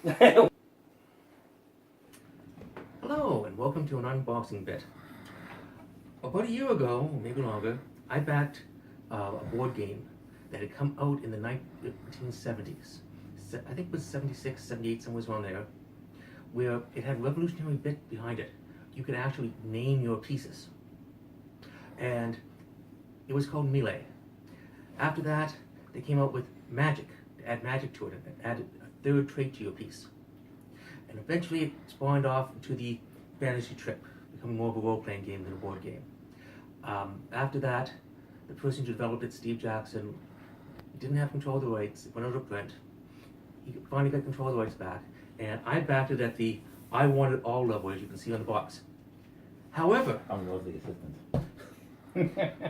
Hello, and welcome to an unboxing bit. About a year ago, or maybe longer, I backed a board game that had come out in the 1970s. I think it was 76, 78, somewhere around there, where it had a revolutionary bit behind it. You could actually name your pieces. And it was called Melee. After that, they came out with Magic, to add magic to it, and added a third trait to your piece. And eventually it spawned off into the Fantasy Trip, becoming more of a role-playing game than a board game. After that, the person who developed it, Steve Jackson, didn't have control of the rights. It went out of print. He finally got control of the rights back, and I backed it at the I Want It All level, as you can see on the box. However, I'm the assistant.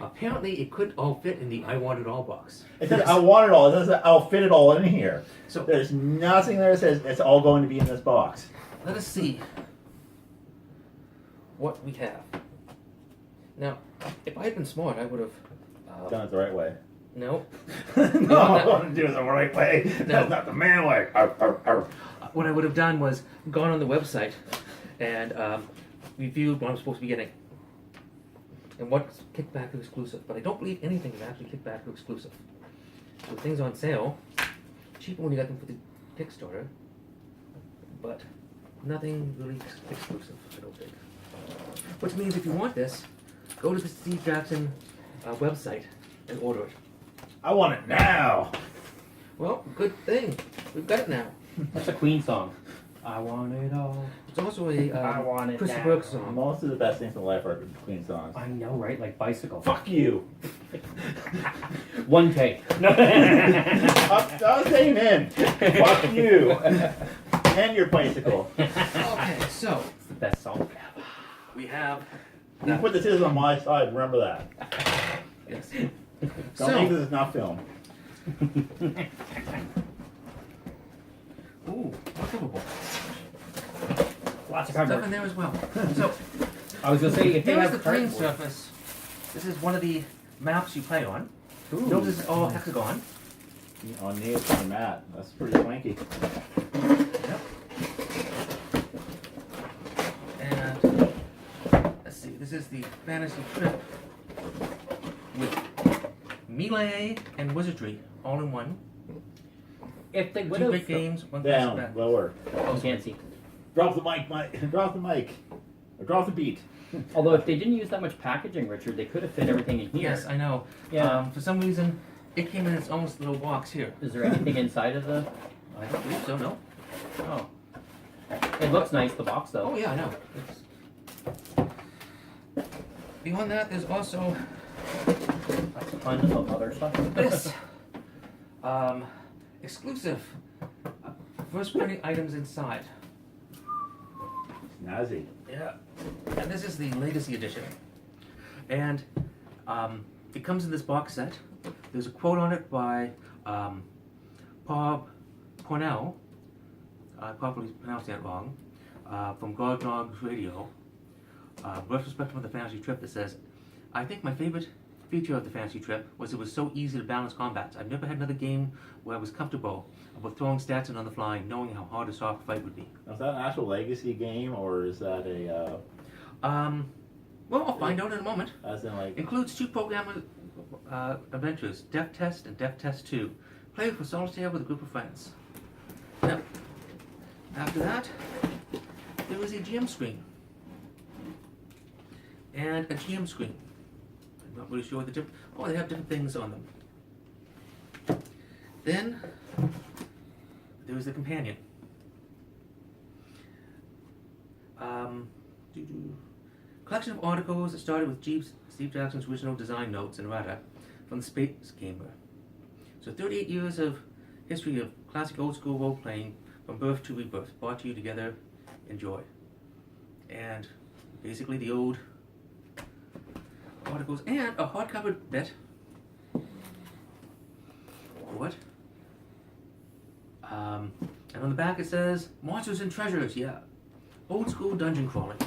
apparently it couldn't all fit in the I Want It All box. It says I want it all. It says I'll fit it all in here. So There's nothing there that says it's all going to be in this box. let us see what we have. Now, if I had been smart, I would have... Done it the right way. No. No, I want to do it the right way. No. That's not the man way. Arr, arr, arr. What I would have done was gone on the website and reviewed what I'm supposed to be getting. And what's kickback exclusive. But I don't believe anything is actually kickback exclusive. So things on sale, cheaper when you got them for the Kickstarter, but nothing really exclusive, I don't think. Which means if you want this, go to the Steve Jackson website and order it. I want it now. Well, good thing. We've got it now. That's a Queen song. I want it all. It's also a I want it Christopher now. Brooks song. Most of the best things in life are Queen songs. I know, right? Like Bicycle. Fuck you. One take. No. I'll say in. Fuck you. And your bicycle. Okay, so It's the best song. we have... You put the scissors on my side. Remember that. Yes. Don't think this is not film. Ooh, lookable. Lots of Stuff in cardboard. there as well. So, I was gonna say if they here's have the plane cardboard. surface. This is one of the maps you play on. Ooh. Notice it's all hexagon. On neoprene mat. That's pretty swanky. Yep. And let's see, this is the Fantasy Trip with Melee and Wizardry all in one. If they would Two have, big games, one Down. back. Lower. you can't see. Drop the mic, Mike. Drop the mic. Or drop the beat. Although if they didn't use that much packaging, Richard, they could have fit everything in here. Yes, I know. Yeah. For some reason, it came in its almost little box here. Is there anything inside of the? I don't believe so, no. Oh. It looks nice, the box though. Oh yeah, I know. Beyond that, there's also That's a ton of other stuff. this exclusive first printing items inside. Snazzy. Yeah, and this is the Legacy edition, and it comes in this box set. There's a quote on it by Bob Cornell. I probably pronounced that wrong. From Gognogs Radio. Retrospective of the Fantasy Trip that says, "I think my favorite feature of the Fantasy Trip was it was so easy to balance combats. I've never had another game where I was comfortable about throwing stats in on the fly, knowing how hard a soft fight would be." Is that an actual Legacy game, or is that a, Well, I'll find out in a moment. as in like... Includes two programmer adventures, Death Test and Death Test 2. Play for solitaire with a group of friends. Now, after that, there is a GM screen. And a GM screen. I'm not really sure what the different... Oh, they have different things on them. Then, there is the companion. Collection of articles that started with Steve Jackson's original design notes and errata from the Space Gamer. So 38 years of history of classic old school role playing from birth to rebirth, brought to you together. Enjoy. And basically the old articles and a hardcover bit. What? And on the back it says Monsters and Treasures. Yeah, old school dungeon crawling.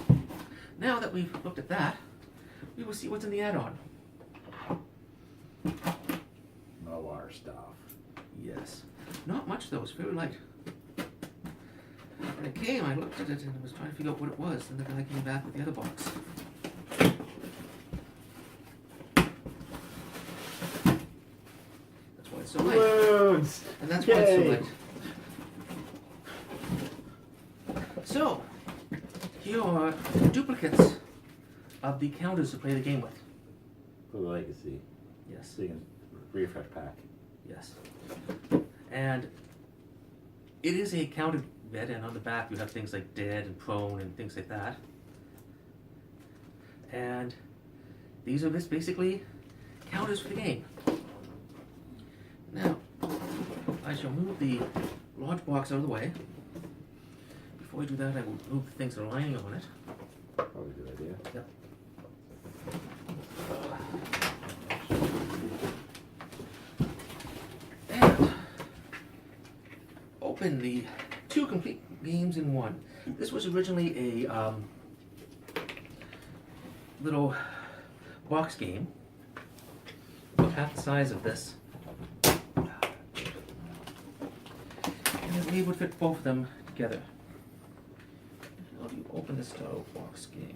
Now that we've looked at that, we will see what's in the add-on. Noir stuff. Yes. Not much though, it's very light. it came, I looked at it and was trying to figure out what it was, and the guy came back with the other box. That's why it's so light. Balloons! And that's why it's so Yay. light. So, here are duplicates of the counters to play the game with. For the legacy. Yes, So you can refresh pack. yes. And it is a counter bed, and on the back you have things like dead and prone and things like that. And these are just basically counters for the game. Now, I shall move the large box out of the way. Before I do that, I will move the things that are lying on it. Probably a good idea. Yep. And open the two complete games in one. This was originally a little box game, about half the size of this. And I believe would fit both of them together. How do you open this style box game?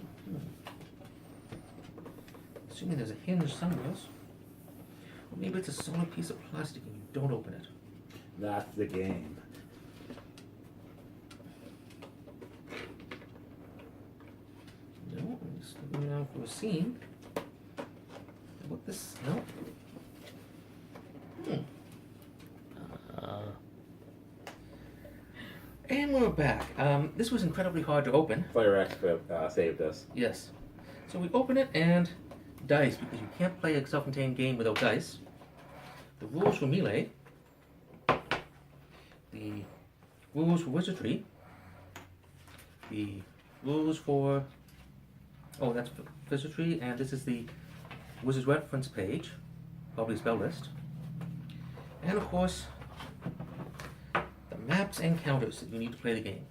Assuming there's a hinge somewhere else. Or maybe it's a solid piece of plastic and you don't open it. That's the game. No, I'm just looking around for a scene. What this? No. And we're back. This was incredibly hard to open. Fire X saved us. Yes. So we open it and dice, because you can't play a self-contained game without dice. The rules for melee. The rules for wizardry. The rules for... Oh, that's for wizardry, and this is the wizard's reference page, probably spell list. And of course, the maps and counters that you need to play the game.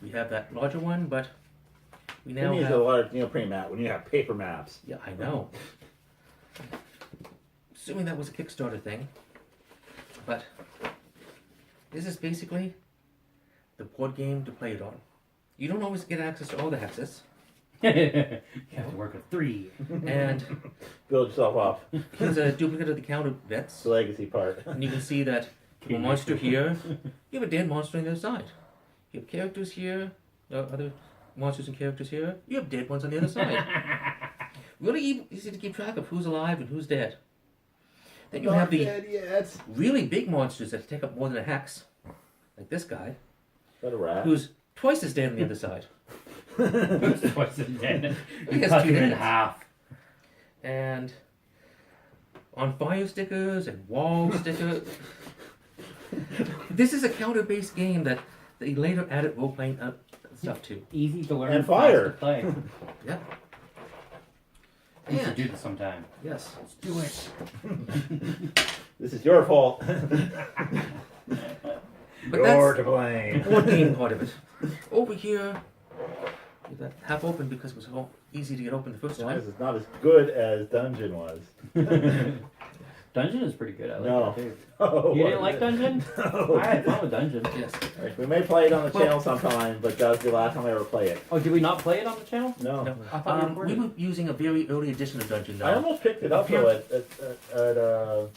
We have that larger one, but we now Who needs have... a large neoprene map when you have paper maps? Yeah, I know. Assuming that was a Kickstarter thing. But this is basically the board game to play it on. You don't always get access to all the hexes. You have to work with 3. And Build yourself up. here's a duplicate of the counter bits. The legacy part. And you can see that you have a monster here. You have a dead monster on the other side. You have characters here. Other monsters and characters here. You have dead ones on the other side. Really easy to keep track of who's alive and who's dead. Then you have the dead yet. really big monsters that take up more than a hex. Like this guy, Is that a rat? who's twice as dead on the other side. Who's twice as dead? He You has cut 2 him in heads. half. And on fire stickers and wall stickers. This is a counter-based game that they later added role-playing stuff to. Easy to learn. And fast fire. to play. Yep. We should And, do this sometime. yes. Let's do it. This is your fault. But You're that's to blame. the board game part of it. Over here, with that half open because it was so easy to get open the first As long as time. it's not as good as Dungeon was. Dungeon is pretty good. I like No. it too. Oh, You didn't like Dungeon? No. I had fun with Dungeon. Yes. Alright, we may play it on the Well- channel sometime, but that was the last time I ever played it. Oh, did we not play it on the channel? No. No. I thought we We recorded. were using a very early edition of Dungeon I now. almost picked it up though at the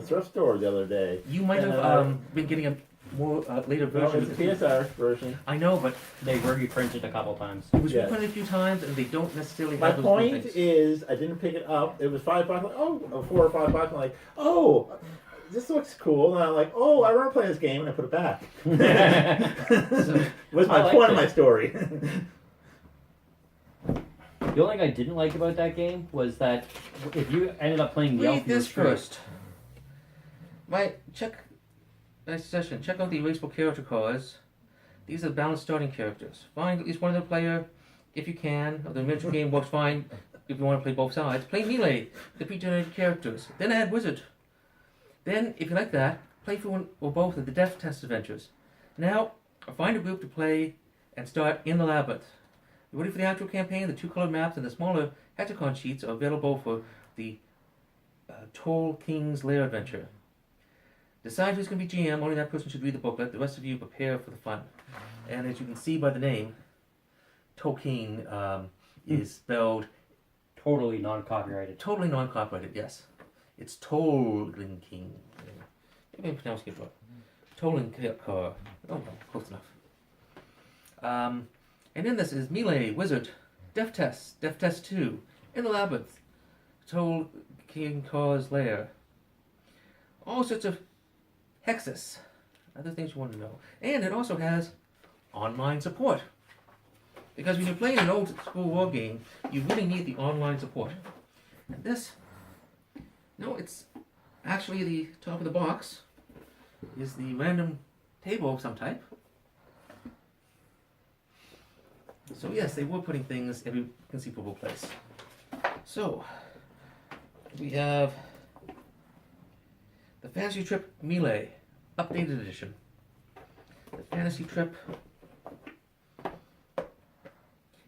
thrift store the other day. You might have And, been getting a more later No, version. it's the PSR version. I know, but They were reprinted a couple times. it was Yes. reprinted a few times, and they don't necessarily My have those cool point things. is, I didn't pick it up. It was $5. Like, oh, $4 or $5. I'm like, oh, this looks cool. And I'm like, oh, I remember playing this game, and I put it back. Was I my liked point of it. my story. The only thing I didn't like about that game was that if you ended up playing Yelp, Read you were this screwed. first. Nice session. Check out the erasable character cards. These are balanced starting characters. Find at least one other player if you can. The adventure game works fine if you want to play both sides. Play melee, the pre-generated characters. Then add wizard. Then, if you like that, play for one or both of the death test adventures. Now, find a group to play and start in the labyrinth. You ready for the actual campaign? The 2 colored maps and the smaller hexagon sheets are available for the Toll King's Lair adventure. Decide who's going to be GM. Only that person should read the booklet. The rest of you prepare for the fun. And as you can see by the name, Tolkien is spelled Totally non-copyrighted. totally non-copyrighted. Yes, it's Tolkien King. Maybe I pronounced it wrong. Tolkien Car. Oh, well, close enough. And in this is Melee, Wizard, Death Test 2, In the Labyrinth, Tolkien Car's Lair. All sorts of hexes, other things you want to know. And it also has online support. Because when you're playing an old school war game, you really need the online support. And this, no, it's actually the top of the box is the random table of some type. So yes, they were putting things every conceivable place. So, we have the Fantasy Trip Melee Updated Edition. The Fantasy Trip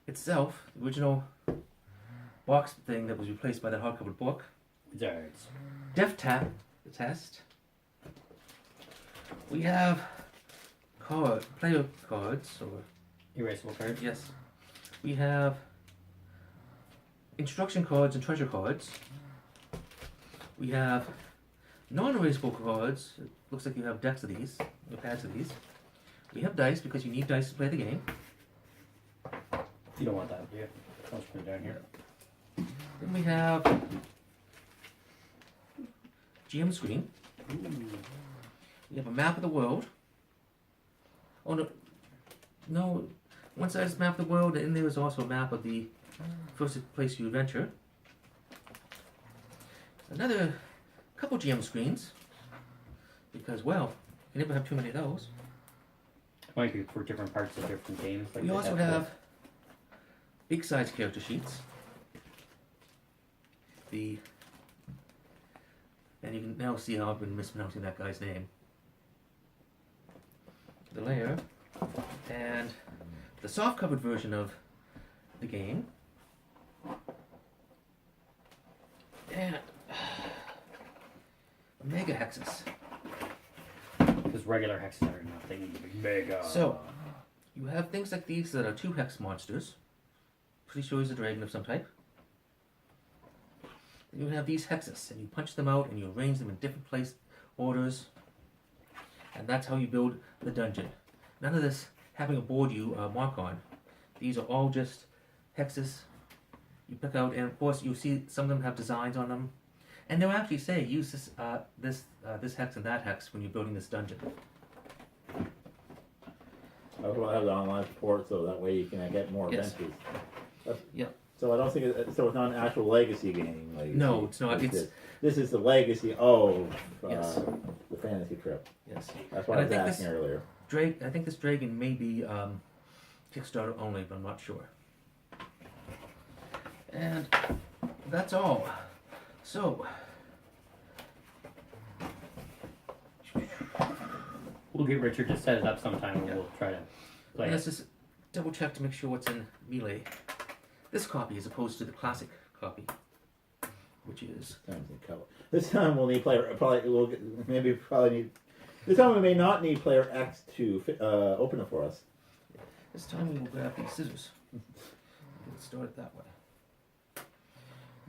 itself, the original box thing that was replaced by that hardcover book. Wizards. The test. We have player cards, or Erasable cards. yes. We have instruction cards and treasure cards. We have non-erasable cards. It looks like you have decks of these, or pads of these. We have dice because you need dice to play the game. You don't want that, do you? I'll just put it down here. Then we have GM screen. We have a map of the world. Oh no, one side is map of the world, and there is also a map of the first place you adventure. Another couple GM screens, because well, you never have too many of those. Might be for different parts of different games. Like We they also have big size character sheets. And you can now see how I've been mispronouncing that guy's name. The layer, and the soft covered version of the game. And mega hexes. Because regular hexes are nothing. Mega. So, you have things like these that are 2 hex monsters. Pretty sure he's a dragon of some type. Then you have these hexes, and you punch them out, and you arrange them in different place orders. And that's how you build the dungeon. None of this having a board you mark on. These are all just hexes you pick out, and of course you see some of them have designs on them. And they'll actually say, use this hex and that hex when you're building this dungeon. I also want to have the online support so that way you can get more Yes. adventures. Yeah. So I don't think so. It's not an actual legacy game. Legacy. No, it's not. This is the legacy of Yes. the Fantasy Trip. Yes. That's what And I was I think asking earlier. I think this dragon may be Kickstarter only, but I'm not sure. And that's all. So, We'll get Richard to set it up sometime and Yeah. we'll try to play let's it. just double check to make sure what's in Melee. This copy as opposed to the classic copy, which is This time we'll need player. Probably need. This time we may not need player X to open it for us. this time we will grab these scissors. Let's start it that way.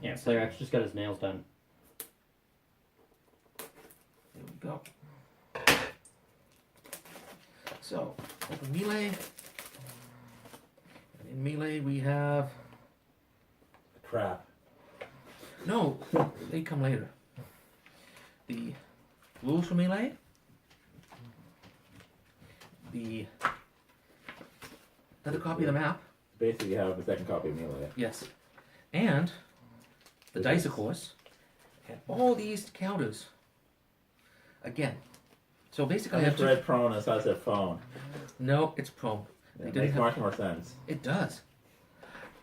Yeah, Player X just got his nails done. There we go. So, open Melee. And in Melee we have... Crap. No, they come later. The rules for Melee. The... Another copy of the map. Basically, you have the second copy of Melee. Yes. And the dice, of course. And all these counters. Again. So basically I I have just read prone as I said phone. No, it's Prom. They It didn't makes have- much more sense. It does.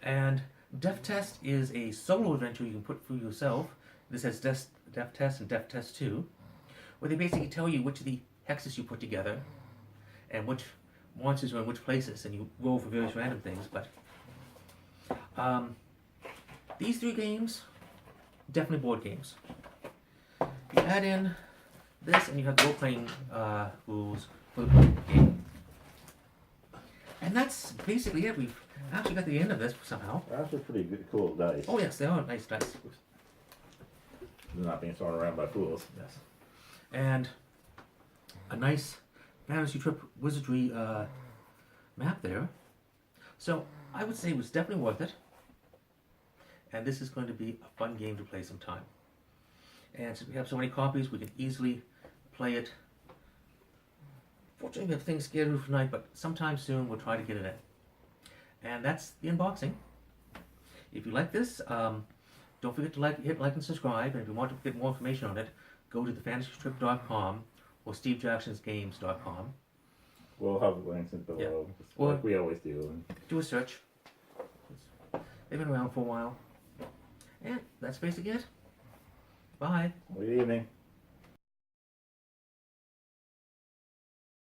And Death Test is a solo adventure you can put through yourself. This has Death Test and Death Test 2, where they basically tell you which of the hexes you put together and which monsters are in which places, and you roll for various random things. But these 3 games, definitely board games. You add in this, and you have the role-playing rules for the game. And that's basically it. We've actually got to the end of this somehow. They're actually pretty good, cool dice. Oh yes, they are nice dice. They're not being thrown around by fools. Yes. And a nice fantasy trip wizardry map there. So I would say it was definitely worth it. And this is going to be a fun game to play sometime. And since we have so many copies, we can easily play it. Fortunately, we have things scheduled for tonight, but sometime soon we'll try to get it in. And that's the unboxing. If you like this, don't forget to hit like and subscribe. And if you want to get more information on it, go to thefantasytrip.com or stevejacksonsgames.com. We'll have links below, like we always do. Do a search. They've been around for a while. And that's basically it. Bye. Good evening.